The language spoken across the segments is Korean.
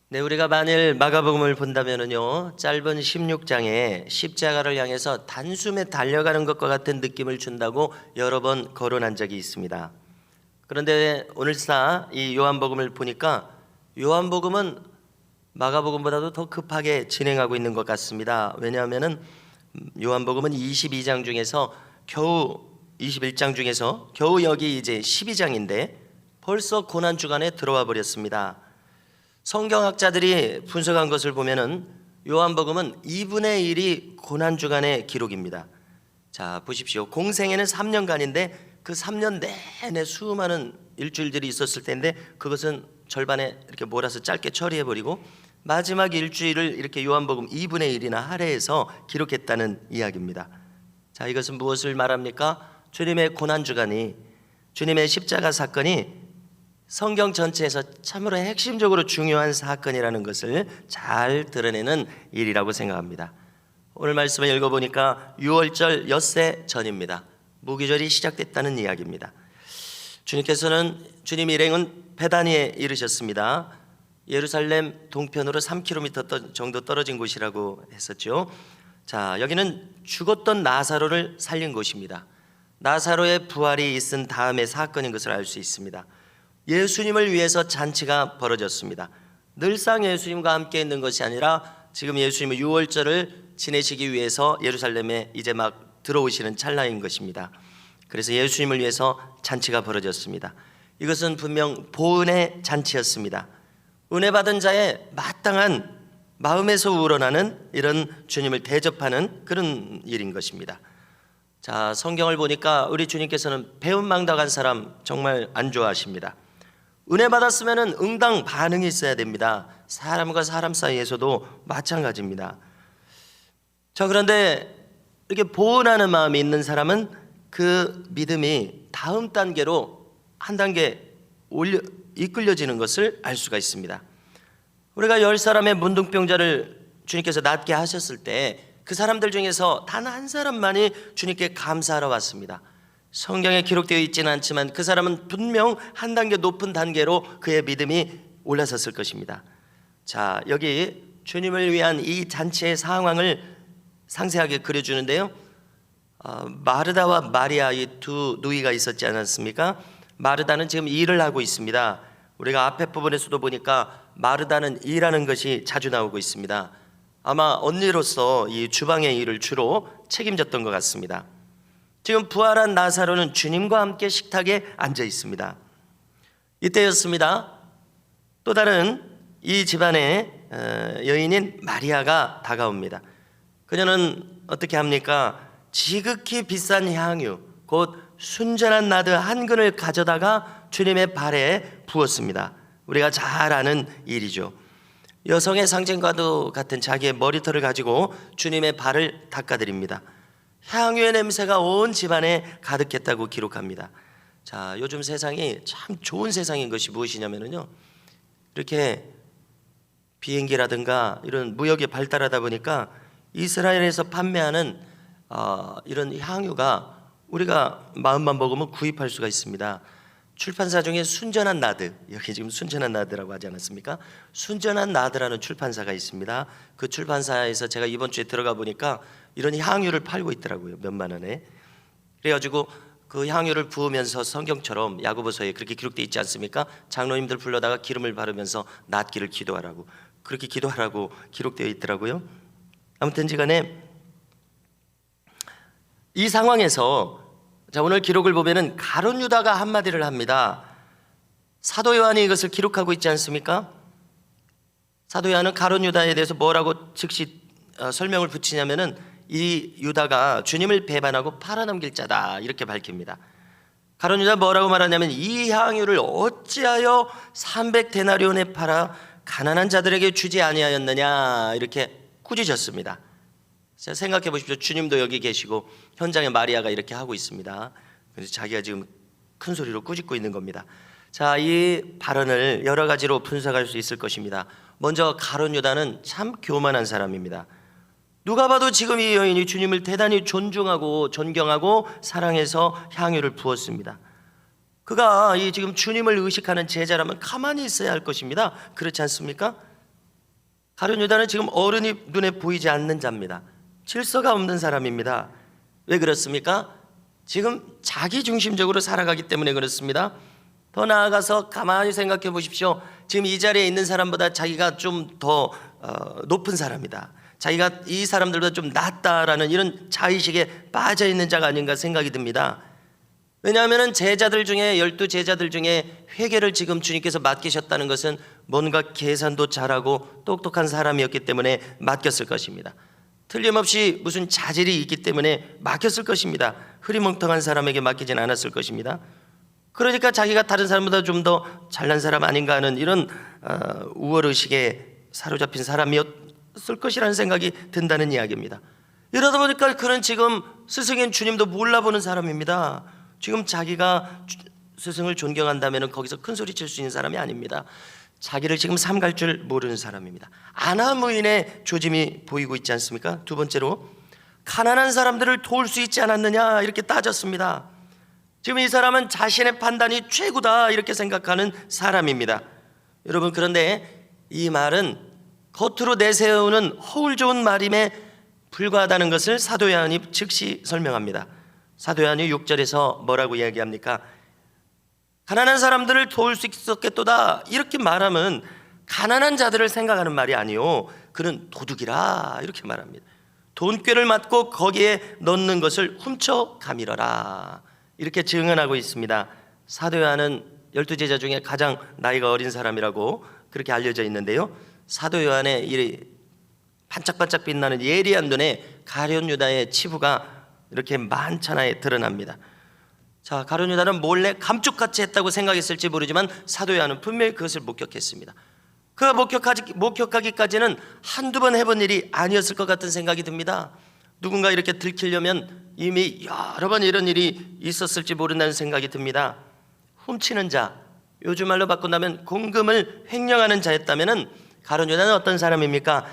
네, 우리가 만일 마가복음을 본다면은요, 짧은 16장에 십자가를 향해서 단숨에 달려가는 것과 같은 느낌을 준다고 여러 번 거론한 적이 있습니다. 그런데 오늘사 이 요한복음을 보니까 요한복음은 마가복음보다도 더 급하게 진행하고 있는 것 같습니다. 왜냐하면은 요한복음은 22장 중에서 겨우 21장 중에서 겨우 여기 이제 12장인데 벌써 고난 주간에 들어와 버렸습니다. 성경학자들이 분석한 것을 보면은 요한복음은 2분의 1이 고난 주간의 기록입니다. 자, 보십시오. 공생애는 3년간인데 그 3년 내내 수많은 일주일들이 있었을 텐데 그것은 절반에 이렇게 몰아서 짧게 처리해 버리고 마지막 일주일을 이렇게 요한복음 2분의 1이나 할애해서 기록했다는 이야기입니다. 자, 이것은 무엇을 말합니까? 주님의 고난 주간이, 주님의 십자가 사건이 성경 전체에서 참으로 핵심적으로 중요한 사건이라는 것을 잘 드러내는 일이라고 생각합니다. 오늘 말씀을 읽어보니까 6월절 엿새 전입니다. 무기절이 시작됐다는 이야기입니다. 주님께서는 주님 일행은 베다니에 이르셨습니다. 예루살렘 동편으로 3km 정도 떨어진 곳이라고 했었죠. 자, 여기는 죽었던 나사로를 살린 곳입니다. 나사로의 부활이 있은 다음의 사건인 것을 알 수 있습니다. 예수님을 위해서 잔치가 벌어졌습니다. 늘상 예수님과 함께 있는 것이 아니라 지금 예수님은 6월절을 지내시기 위해서 예루살렘에 이제 막 들어오시는 찰나인 것입니다. 그래서 예수님을 위해서 잔치가 벌어졌습니다. 이것은 분명 보은의 잔치였습니다. 은혜 받은 자의 마땅한 마음에서 우러나는 이런 주님을 대접하는 그런 일인 것입니다. 자, 성경을 보니까 우리 주님께서는 배은망덕한 사람 정말 안 좋아하십니다. 은혜 받았으면 응당 반응이 있어야 됩니다. 사람과 사람 사이에서도 마찬가지입니다. 자, 그런데 이렇게 보은하는 마음이 있는 사람은 그 믿음이 다음 단계로 한 단계 이끌려지는 것을 알 수가 있습니다. 우리가 10사람의 문둥병자를 주님께서 낫게 하셨을 때 그 사람들 중에서 단 한 사람만이 주님께 감사하러 왔습니다. 성경에 기록되어 있지는 않지만 그 사람은 분명 한 단계 높은 단계로 그의 믿음이 올라섰을 것입니다. 자, 여기 주님을 위한 이 잔치의 상황을 상세하게 그려주는데요, 마르다와 마리아 이 두 누이가 있었지 않았습니까? 마르다는 지금 일을 하고 있습니다. 우리가 앞에 부분에서도 보니까 마르다는 일하는 것이 자주 나오고 있습니다. 아마 언니로서 이 주방의 일을 주로 책임졌던 것 같습니다. 지금 부활한 나사로는 주님과 함께 식탁에 앉아 있습니다. 이때였습니다. 또 다른 이 집안의 여인인 마리아가 다가옵니다. 그녀는 어떻게 합니까? 지극히 비싼 향유, 곧 순전한 나드 한 근을 가져다가 주님의 발에 부었습니다. 우리가 잘 아는 일이죠. 여성의 상징과도 같은 자기의 머리털을 가지고 주님의 발을 닦아드립니다. 향유의 냄새가 온 집안에 가득했다고 기록합니다. 자, 요즘 세상이 참 좋은 세상인 것이 무엇이냐면요, 이렇게 비행기라든가 이런 무역이 발달하다 보니까 이스라엘에서 판매하는 이런 향유가 우리가 마음만 먹으면 구입할 수가 있습니다. 출판사 중에 순전한 나드, 여기 지금 순전한 나드라고 하지 않았습니까? 순전한 나드라는 출판사가 있습니다. 그 출판사에서 제가 이번 주에 들어가 보니까 이런 향유를 팔고 있더라고요. 몇만 원에. 그래가지고 그 향유를 부으면서 성경처럼 야고보서에 그렇게 기록되어 있지 않습니까? 장로님들 불러다가 기름을 바르면서 낫기를 기도하라고, 그렇게 기도하라고 기록되어 있더라고요. 아무튼지간에 이 상황에서, 자, 오늘 기록을 보면은 가룟 유다가 한마디를 합니다. 사도 요한이 이것을 기록하고 있지 않습니까? 사도 요한은 가룟 유다에 대해서 뭐라고 즉시 설명을 붙이냐면은 이 유다가 주님을 배반하고 팔아넘길 자다, 이렇게 밝힙니다. 가룟 유다 뭐라고 말하냐면 이 향유를 어찌하여 300데나리온에 팔아 가난한 자들에게 주지 아니하였느냐, 이렇게 꾸짖었습니다. 자, 생각해 보십시오. 주님도 여기 계시고 현장에 마리아가 이렇게 하고 있습니다. 그래서 자기가 지금 큰 소리로 꾸짖고 있는 겁니다. 자, 이 발언을 여러 가지로 분석할 수 있을 것입니다. 먼저 가룟 유다는 참 교만한 사람입니다. 누가 봐도 지금 이 여인이 주님을 대단히 존중하고 존경하고 사랑해서 향유를 부었습니다. 그가 이 지금 주님을 의식하는 제자라면 가만히 있어야 할 것입니다. 그렇지 않습니까? 가룟 유다는 지금 어른이 눈에 보이지 않는 자입니다. 질서가 없는 사람입니다. 왜 그렇습니까? 지금 자기 중심적으로 살아가기 때문에 그렇습니다. 더 나아가서 가만히 생각해 보십시오. 지금 이 자리에 있는 사람보다 자기가 좀 더 높은 사람이다, 자기가 이 사람들보다 좀 낫다라는 이런 자의식에 빠져 있는 자가 아닌가 생각이 듭니다. 왜냐하면 제자들 중에 12제자들 중에 회개를 지금 주님께서 맡기셨다는 것은 뭔가 계산도 잘하고 똑똑한 사람이었기 때문에 맡겼을 것입니다. 틀림없이 무슨 자질이 있기 때문에 맡겼을 것입니다. 흐리멍텅한 사람에게 맡기진 않았을 것입니다. 그러니까 자기가 다른 사람보다 좀 더 잘난 사람 아닌가 하는 이런 우월의식에 사로잡힌 사람이었을 것이라는 생각이 든다는 이야기입니다. 이러다 보니까 그는 지금 스승인 주님도 몰라보는 사람입니다. 지금 자기가 스승을 존경한다면 거기서 큰 소리 칠 수 있는 사람이 아닙니다. 자기를 지금 삼갈 줄 모르는 사람입니다. 아나무인의 조짐이 보이고 있지 않습니까? 두 번째로, 가난한 사람들을 도울 수 있지 않았느냐 이렇게 따졌습니다. 지금 이 사람은 자신의 판단이 최고다 이렇게 생각하는 사람입니다. 여러분, 그런데 이 말은 겉으로 내세우는 허울 좋은 말임에 불과하다는 것을 사도 요한이 즉시 설명합니다. 사도 요한이 6절에서 뭐라고 이야기합니까? 가난한 사람들을 도울 수 있었겠도다 이렇게 말하면 가난한 자들을 생각하는 말이 아니요, 그는 도둑이라 이렇게 말합니다. 돈꾀를 맞고 거기에 넣는 것을 훔쳐 가밀어라 이렇게 증언하고 있습니다. 사도 요한은 12제자 중에 가장 나이가 어린 사람이라고 그렇게 알려져 있는데요, 사도 요한의 이 반짝반짝 빛나는 예리한 눈에 가룟 유다의 치부가 이렇게 만천하에 드러납니다. 자, 가룟 유다는 몰래 감쪽같이 했다고 생각했을지 모르지만 사도 요한은 분명히 그것을 목격했습니다. 그가 목격하기까지는 한두 번 해본 일이 아니었을 것 같은 생각이 듭니다. 누군가 이렇게 들키려면 이미 여러 번 이런 일이 있었을지 모른다는 생각이 듭니다. 훔치는 자, 요즘 말로 바꾼다면 공금을 횡령하는 자였다면 가룟 유다는 어떤 사람입니까?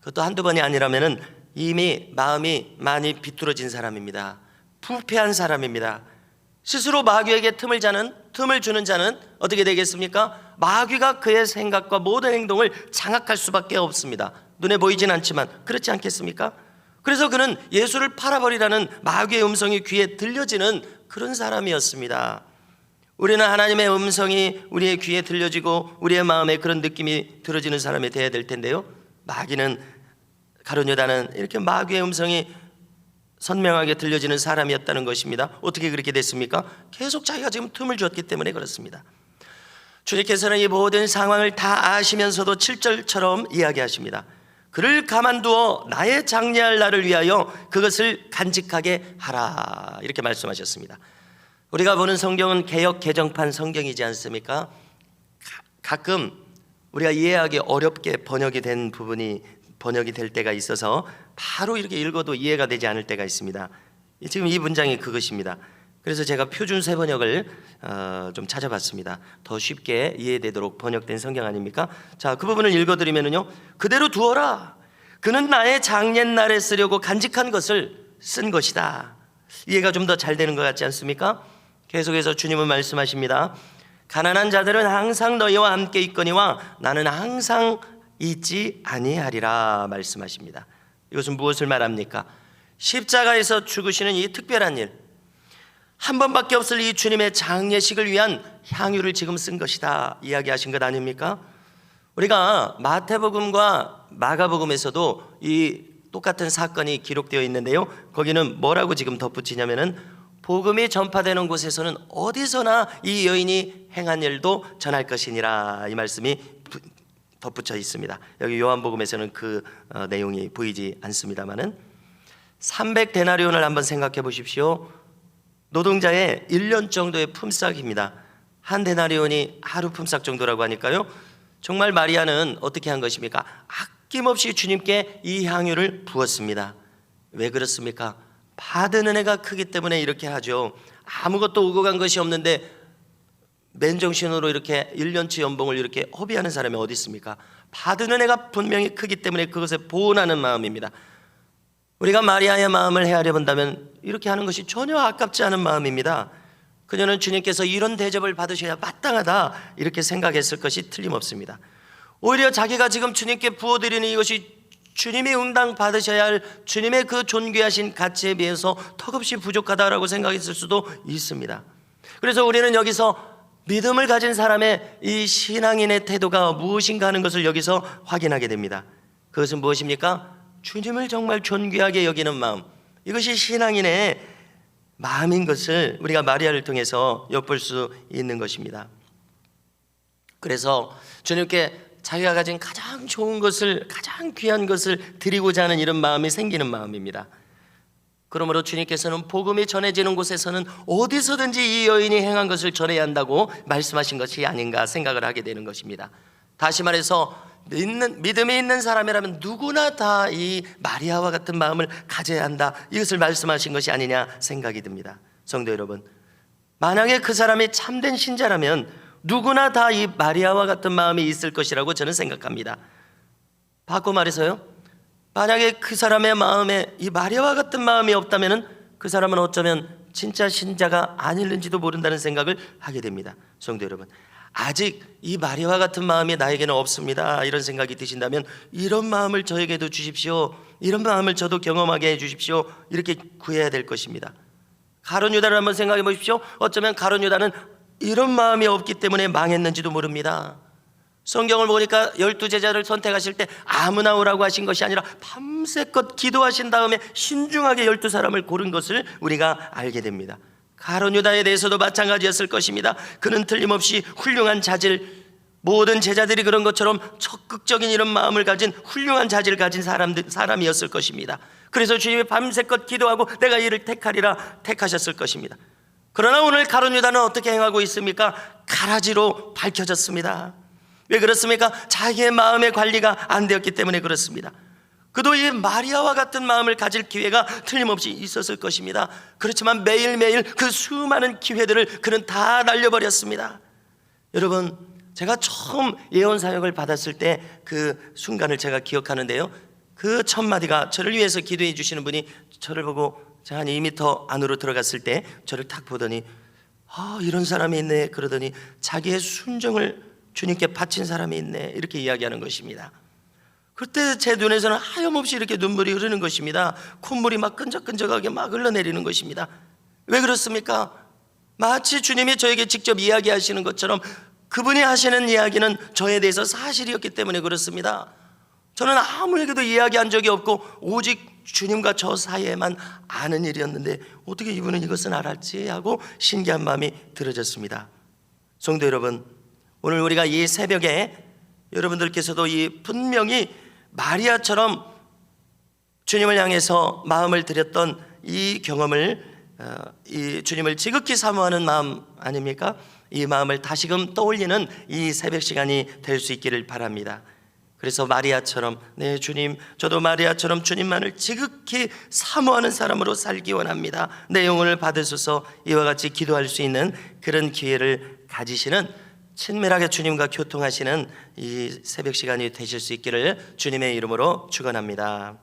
그것도 한두 번이 아니라면 이미 마음이 많이 비뚤어진 사람입니다. 부패한 사람입니다. 스스로 마귀에게 틈을 주는 자는 어떻게 되겠습니까? 마귀가 그의 생각과 모든 행동을 장악할 수밖에 없습니다. 눈에 보이진 않지만 그렇지 않겠습니까? 그래서 그는 예수를 팔아버리라는 마귀의 음성이 귀에 들려지는 그런 사람이었습니다. 우리는 하나님의 음성이 우리의 귀에 들려지고 우리의 마음에 그런 느낌이 들어지는 사람이 되어야 될 텐데요, 가룟 유다는 이렇게 마귀의 음성이 선명하게 들려지는 사람이었다는 것입니다. 어떻게 그렇게 됐습니까? 계속 자기가 지금 틈을 줬기 때문에 그렇습니다. 주님께서는 이 모든 상황을 다 아시면서도 7절처럼 이야기하십니다. 그를 가만두어 나의 장래할 날을 위하여 그것을 간직하게 하라 이렇게 말씀하셨습니다. 우리가 보는 성경은 개역 개정판 성경이지 않습니까? 가끔 우리가 이해하기 어렵게 번역이 될 때가 있어서 바로 이렇게 읽어도 이해가 되지 않을 때가 있습니다. 지금 이 문장이 그것입니다. 그래서 제가 표준 세번역을 좀 찾아봤습니다. 더 쉽게 이해되도록 번역된 성경 아닙니까? 자, 그 부분을 읽어드리면요, 그대로 두어라. 그는 나의 장옛날에 쓰려고 간직한 것을 쓴 것이다. 이해가 좀 더 잘 되는 것 같지 않습니까? 계속해서 주님은 말씀하십니다. 가난한 자들은 항상 너희와 함께 있거니와 나는 항상 잊지 아니하리라 말씀하십니다. 이것은 무엇을 말합니까? 십자가에서 죽으시는 이 특별한 일, 한 번밖에 없을 이 주님의 장례식을 위한 향유를 지금 쓴 것이다 이야기하신 것 아닙니까? 우리가 마태복음과 마가복음에서도 이 똑같은 사건이 기록되어 있는데요, 거기는 뭐라고 지금 덧붙이냐면은 복음이 전파되는 곳에서는 어디서나 이 여인이 행한 일도 전할 것이니라 이 말씀이 덧붙여 있습니다. 여기 요한복음에서는 그 내용이 보이지 않습니다만은 300데나리온을 한번 생각해 보십시오. 노동자의 1년 정도의 품삯입니다. 한 데나리온이 하루 품삯 정도라고 하니까요, 정말 마리아는 어떻게 한 것입니까? 아낌없이 주님께 이 향유를 부었습니다. 왜 그렇습니까? 받은 은혜가 크기 때문에 이렇게 하죠. 아무것도 오고 간 것이 없는데 맨정신으로 이렇게 1년치 연봉을 이렇게 허비하는 사람이 어디 있습니까? 받은 은혜가 분명히 크기 때문에 그것에 보온하는 마음입니다. 우리가 마리아의 마음을 헤아려 본다면 이렇게 하는 것이 전혀 아깝지 않은 마음입니다. 그녀는 주님께서 이런 대접을 받으셔야 마땅하다 이렇게 생각했을 것이 틀림없습니다. 오히려 자기가 지금 주님께 부어드리는 이것이 주님이 응당 받으셔야 할 주님의 그 존귀하신 가치에 비해서 턱없이 부족하다라고 생각했을 수도 있습니다. 그래서 우리는 여기서 믿음을 가진 사람의 이 신앙인의 태도가 무엇인가 하는 것을 여기서 확인하게 됩니다. 그것은 무엇입니까? 주님을 정말 존귀하게 여기는 마음, 이것이 신앙인의 마음인 것을 우리가 마리아를 통해서 엿볼 수 있는 것입니다. 그래서 주님께 자기가 가진 가장 좋은 것을, 가장 귀한 것을 드리고자 하는 이런 마음이 생기는 마음입니다. 그러므로 주님께서는 복음이 전해지는 곳에서는 어디서든지 이 여인이 행한 것을 전해야 한다고 말씀하신 것이 아닌가 생각을 하게 되는 것입니다. 다시 말해서 믿음이 있는 사람이라면 누구나 다 이 마리아와 같은 마음을 가져야 한다, 이것을 말씀하신 것이 아니냐 생각이 듭니다. 성도 여러분, 만약에 그 사람이 참된 신자라면 누구나 다 이 마리아와 같은 마음이 있을 것이라고 저는 생각합니다. 바꿔 말해서요, 만약에 그 사람의 마음에 이 마리아와 같은 마음이 없다면 그 사람은 어쩌면 진짜 신자가 아닐는지도 모른다는 생각을 하게 됩니다. 성도 여러분, 아직 이 마리아와 같은 마음이 나에게는 없습니다, 이런 생각이 드신다면 이런 마음을 저에게도 주십시오, 이런 마음을 저도 경험하게 해주십시오, 이렇게 구해야 될 것입니다. 가룟 유다를 한번 생각해 보십시오. 어쩌면 가룟 유다는 이런 마음이 없기 때문에 망했는지도 모릅니다. 성경을 보니까 12제자를 선택하실 때 아무나 오라고 하신 것이 아니라 밤새껏 기도하신 다음에 신중하게 12사람을 고른 것을 우리가 알게 됩니다. 가룟 유다에 대해서도 마찬가지였을 것입니다. 그는 틀림없이 훌륭한 자질, 모든 제자들이 그런 것처럼 적극적인 이런 마음을 가진 훌륭한 자질을 가진 사람이었을 것입니다. 그래서 주님이 밤새껏 기도하고 내가 이를 택하리라 택하셨을 것입니다. 그러나 오늘 가룟 유다는 어떻게 행하고 있습니까? 가라지로 밝혀졌습니다. 왜 그렇습니까? 자기의 마음의 관리가 안 되었기 때문에 그렇습니다. 그도 이 마리아와 같은 마음을 가질 기회가 틀림없이 있었을 것입니다. 그렇지만 매일매일 그 수많은 기회들을 그는 다 날려버렸습니다. 여러분, 제가 처음 예언 사역을 받았을 때 그 순간을 제가 기억하는데요, 그 첫 마디가, 저를 위해서 기도해 주시는 분이 저를 보고 제가 한 2m 안으로 들어갔을 때 저를 딱 보더니 이런 사람이 있네, 그러더니 자기의 순종을 주님께 바친 사람이 있네, 이렇게 이야기하는 것입니다. 그때 제 눈에서는 하염없이 이렇게 눈물이 흐르는 것입니다. 콧물이 막 끈적끈적하게 막 흘러내리는 것입니다. 왜 그렇습니까? 마치 주님이 저에게 직접 이야기하시는 것처럼 그분이 하시는 이야기는 저에 대해서 사실이었기 때문에 그렇습니다. 저는 아무에게도 이야기한 적이 없고 오직 주님과 저 사이에만 아는 일이었는데 어떻게 이분은 이것은 알았지 하고 신기한 마음이 들어졌습니다. 성도 여러분, 오늘 우리가 이 새벽에 여러분들께서도 이 분명히 마리아처럼 주님을 향해서 마음을 드렸던 이 경험을, 이 주님을 지극히 사모하는 마음 아닙니까? 이 마음을 다시금 떠올리는 이 새벽 시간이 될 수 있기를 바랍니다. 그래서 마리아처럼, 네 주님, 저도 마리아처럼 주님만을 지극히 사모하는 사람으로 살기 원합니다, 내 영혼을 받으소서, 이와 같이 기도할 수 있는 그런 기회를 가지시는, 친밀하게 주님과 교통하시는 이 새벽 시간이 되실 수 있기를 주님의 이름으로 축원합니다.